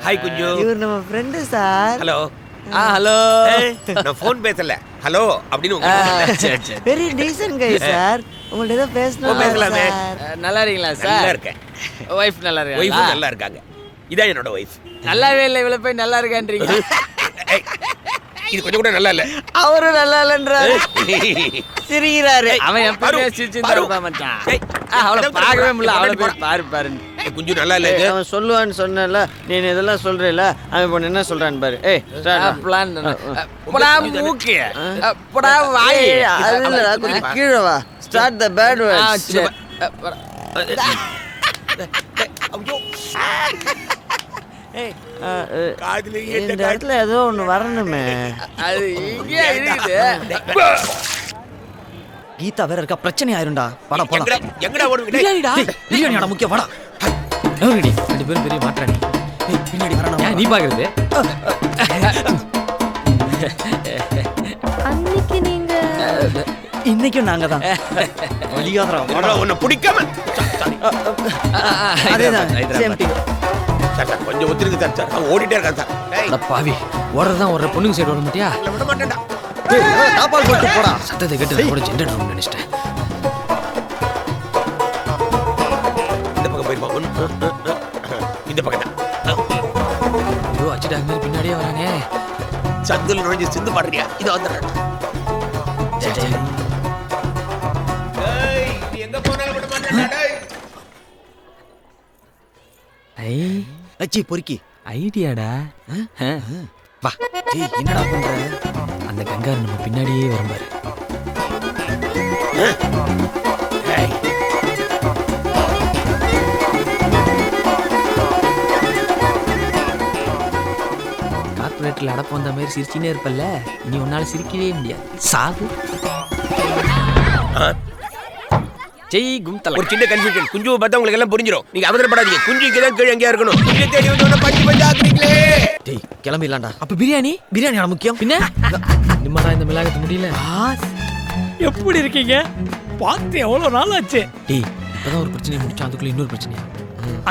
ஹாய் குஞ்சு. இவர் நம்ம ஃப்ரெண்டு சார். ஹலோ. ஹலோ. நான் ஃபோன் பேசல, ஹலோ அப்படின்னு. சரி சரி. வெரி டீசன்ட் கை சார். உங்கள்ட்ட ஏதோ பேசணும். பேசலாமே. நல்லா இருக்கீங்களா சார்? நல்லா இருக்கேன். வைஃப் நல்லா இருக்கா? வைஃப் நல்லா இருக்காங்க. இதான் என்னோட வைஃப். நல்லாவே இல்லை, இவ்வளோ போய் நல்லா இருக்கான்றீங்க. இது கொஞ்சம் கூட நல்லா இல்ல. அவரும் நல்லா இல்லன்றாரு. சிரிக்கிறாரு. அவன் எப்பவுமே சிரிச்சுட்டு இருப்பான் மச்சான். அவளை பார்க்கவே முடியல, அவளை போய் பாரு பாருன்னு. குஞ்சு நல்லா இல்லை அவன் சொல்லுவான்னு சொன்னல, நீ இதெல்லாம் சொல்றேல, அவன் இப்போ என்ன சொல்றான்னு பாரு. ஏய் பிளான் மூக்கிய வாய் அது இல்லடா, கொஞ்சம் கீழே வா. Start the bad words. இந்த இடத்துல ஏதோ ஒன்று வரணுமே. அது இங்கே இருக்குது. கீதா வேற இருக்கா, பிரச்சனை ஆயிரும்டா. வாடா போலாம். எங்கடா ஓடுங்க? பிரியாணிடா. பிரியாணிடா முக்கியம், வாடா. நோங்கடி ரெண்டு பேரும் பெரிய மாற்றானி. பின்னாடி வரணும். ஏன் நீ பாக்குறது? அன்னைக்கு நீங்க இன்னைக்கும் நாங்க தான். வலியாதரா வாடா. உன்னை பிடிக்காம அதேதான் சேம் டீம். சார் கொஞ்சம் ஒத்துருக்கு சார். சார் அவன் ஓடிட்டே இருக்கான் சார். அட பாவி, ஓடுறதான் ஒரு பொண்ணுங்க சைடு வர மாட்டியா? விட மாட்டேன்டா. தாப்பால் போட்டு போடா. சத்தத்தை கேட்டு கூட ஜெண்டர் ரூம் நினைச்சிட்டேன். இந்த பக்கம் போயிருப்பா. இந்த பக்கம் தான். ஐயோ அச்சிடாக மாதிரி பின்னாடியே வரானே. சந்தில் நுழைஞ்சு சிந்து பாடுறியா? இதை வந்துடுறேன். எங்க போனாலும் விட மாட்டேன்டா. ஐ அச்சி பொறுக்கி ஐடியாடா. வா. ஏய் என்னடா பண்ற? அந்த கங்காரு நம்ம பின்னாடியே வரும் பாரு. கார்பரேட்டில் அடப்பு வந்த மாதிரி சிரிச்சினே இருப்பல்ல, இனி உன்னால சிரிக்கவே முடியாது. சாவு. ஜெய் கும்தல. ஒரு சின்ன கன்ஃபியூஷன். குஞ்சுவை பார்த்தா உங்களுக்கு எல்லாம் புரிஞ்சிடும். நீங்க அவசரப்படாதீங்க. குஞ்சுக்கு தான் கீழே எங்கேயா இருக்கணும். குஞ்சு தேடி வந்து பஞ்சு பஞ்சு ஆக்குறீங்களே. டேய் கிளம்பிடலாம்டா. அப்ப பிரியாணி பிரியாணியா முக்கியம்? பின்ன நிம்மடா இந்த மிளகாத்து முடியல. எப்படி இருக்கீங்க? பார்த்து எவ்வளோ நாள் ஆச்சு. டேய் இப்பதான் ஒரு பிரச்சனையை முடிச்சோம், அதுக்குள்ள இன்னொரு பிரச்சனையா?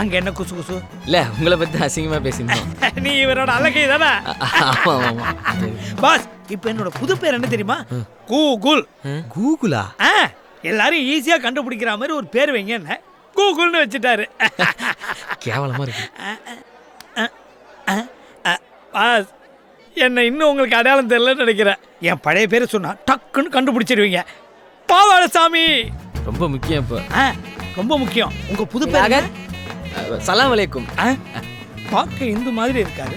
அங்க என்ன குசு குசு? இல்ல உங்களை பத்தி அசிங்கமா பேசினோம். நீ இவரோட அழகை தானே? ஆமா ஆமா. பாஸ், இப்போ என்னோட புது பேர் என்ன தெரியுமா? கூகுள். கூகுளா? எல்லாரும் ஈஸியா கண்டுபிடிக்கிற மாதிரி ஒரு பேர் வைங்க. என்ன கூகுள்னு வச்சுட்டாரு. கேவலமா இருக்கு. பாஸ், என்ன இன்னும் உங்களுக்கு அடையாளம் தெரியலன்னு நினைக்கிறேன். என் பழைய பேரை சொன்னா டக்குன்னு கண்டுபிடிச்சிருவீங்க. பாவாளசாமி. ரொம்ப முக்கியம். இப்போ ரொம்ப முக்கியம். உங்க புது பேர்? சலாம் அலைக்கும். பார்க்க இந்து மாதிரி இருக்காரு,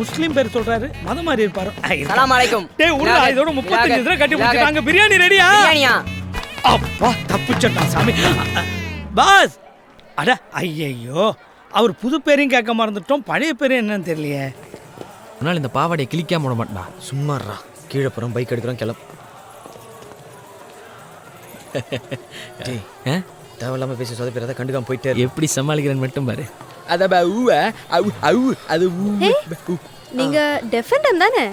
முஸ்லீம் பேர் சொல்றாரு, மதம் மாதிரி இருப்பாரு. சலாம் அலைக்கும். டேய் உள்ள இதோட 35 தடவை கட்டி பிடிச்சிட்டாங்க. பிரியாணி ரெடியா? பிரியாணியா? அப்பா தப்புச்சட்டா சாமி. பாஸ், அட ஐயையோ, அவர் புது பேரையும் கேட்க மறந்துட்டோம், பழைய பேரும் என்னன்னு தெரியலையே. அதனால இந்த பாவாடையை கிளிக்காம விட மாட்டா. சும்மாறா. கீழே போகிறோம், பைக் எடுக்கிறோம், கிளம்ப. டேய் தேவையில்லாமல் பேசி சொதப்பிறத கண்டுக்காம போயிட்டே. எப்படி சமாளிக்கிறேன்னு மட்டும் பாரு. அது நீங்க டெஃபெண்டர் தானே?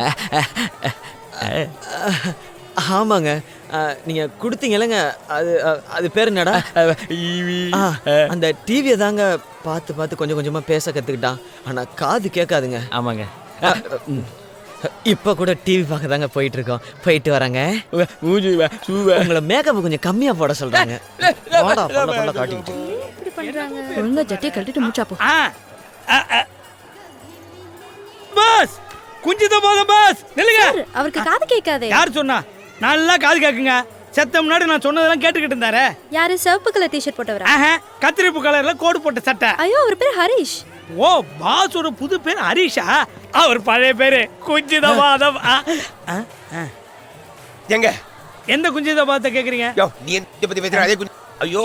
ஆமாங்க. நீங்கள் கொடுத்தீங்கல்லங்க, அது அது பேர் என்னடா? அந்த டிவியை தாங்க பார்த்து பார்த்து கொஞ்சம் கொஞ்சமாக பேச கற்றுக்கிட்டான். ஆனால் காது கேட்காதுங்க. ஆமாங்க. இப்போ கூட டிவி பார்க்க தாங்க போயிட்டு இருக்கோம். போயிட்டு வராங்க. உங்களை மேக்கப் கொஞ்சம் கம்மியாக போட சொல்கிறாங்க. காட்டிக்கிட்டு ஒழுங்கா ஜட்டியை கழட்டிட்டு மூச்சா போ. பாஸ், குஞ்சித போதும் பாஸ். நில்லுங்க. அவருக்கு காது கேட்காதே. யார் சொன்னா? நல்லா காது கேக்குங்க. செத்த முன்னாடி நான் சொன்னதெல்லாம் கேட்டுக்கிட்டு இருந்தாரு. யாரு? சிவப்பு கலர் டிஷர்ட் போட்டவரா? கத்திரிப்பு கலர்ல கோடு போட்ட சட்டை. ஐயோ, அவர் பேர் ஹரிஷ். ஓ, பாஸோட புது பேர் ஹரிஷா? அவர் பழைய பேரு குஞ்சிதபாதம். எங்க எந்த குஞ்சிதபாதத்தை கேக்குறீங்க? நீ எந்த பத்தி பேசுற? அதே ஐயோ,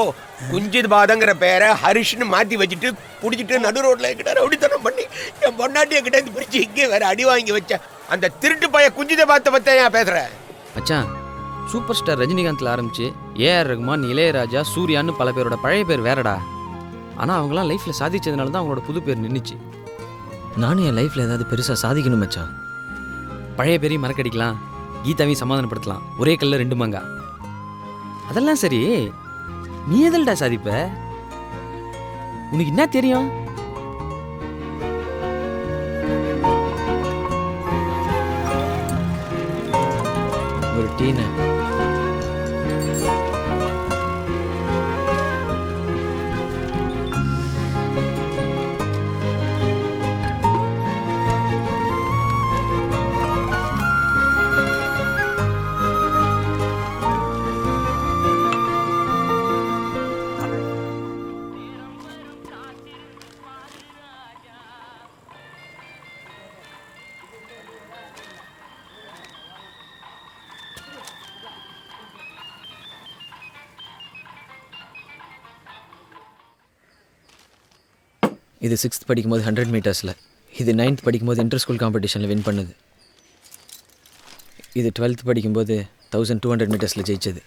குஞ்சிதபாதங்கிற பேரை ஹரிஷ்னு மாத்தி வச்சுட்டு குடிச்சிட்டு நடு ரோட்ல கிட்ட ரவுடித்தனம் பண்ணி என் பொண்டாட்டிய கிட்ட இருந்து பிடிச்சி இங்கே வேற அடி வாங்கி வச்ச அந்த திருட்டு பைய குஞ்சிதபாதத்தை பத்தி ஏன் பேசுற? மச்சான், சூப்பர் ஸ்டார் ரஜினிகாந்த்ல ஆரம்பிச்சு ஏஆர் ரகுமான், இளையராஜா, சூர்யான்னு பல பேரோட பழைய பேர் வேறடா. ஆனால் அவங்களாம் லைஃப்பில் சாதிச்சதுனால தான் அவங்களோட புது பேர் நின்றுச்சு. நானும் என் லைஃப்பில் ஏதாவது பெருசாக சாதிக்கணும் மச்சான். பழைய பேரையும் மறக்கடிக்கலாம், கீதாவையும் சமாதானப்படுத்தலாம். ஒரே கல்ல ரெண்டு மாங்கா. அதெல்லாம் சரி, நீ எதில்டா சாதிப்ப? உனக்கு என்ன தெரியும்? ஒரு டீனை இது 6th படிக்கும்போது 100 மீட்டர்ஸில், இது 9th படிக்கும்போது இன்டர் ஸ்கூல் காம்படிஷனில் வின் பண்ணுது, இது 12th படிக்கும்போது 1200 மீட்டர்ஸில் ஜெயிச்சது,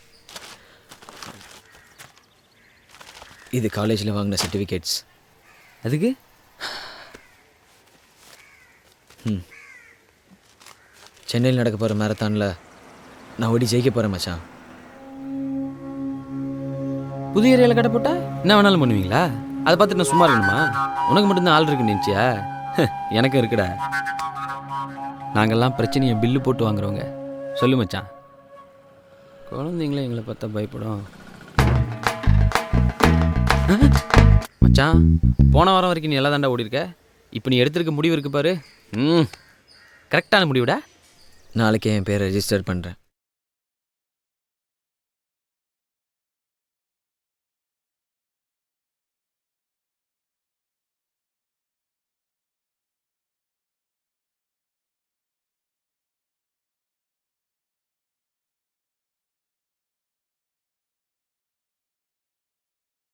இது காலேஜில் வாங்கின சர்டிஃபிகேட்ஸ். அதுக்கு சென்னையில் நடக்க போகிற மேரத்தானில் நான் ஓடி ஜெயிக்க போகிறேன் மச்சான். புது ஏரியாவில் கடை போட்டால் என்ன வேணாலும் பண்ணுவீங்களா? அதை பார்த்துட்டு நான் சும்மா இருக்கணுமா? உனக்கு மட்டும்தான் ஆள் இருக்குன்னு நினச்சியா? எனக்கும் இருக்குடா. நாங்கள்லாம் பிரச்சனையை பில்லு போட்டு வாங்குறவங்க. சொல்லு மச்சான். குழந்தைங்களே எங்களை பார்த்தா பயப்படும். மச்சான், போன வாரம் வரைக்கும் நீ எல்லாம் தாண்டா ஓடி இருக்க. இப்போ நீ எடுத்திருக்க முடிவு இருக்கு பாரு. கரெக்டான முடிவுடா. நாளைக்கே என் பேரை ரெஜிஸ்டர் பண்ணுறேன்.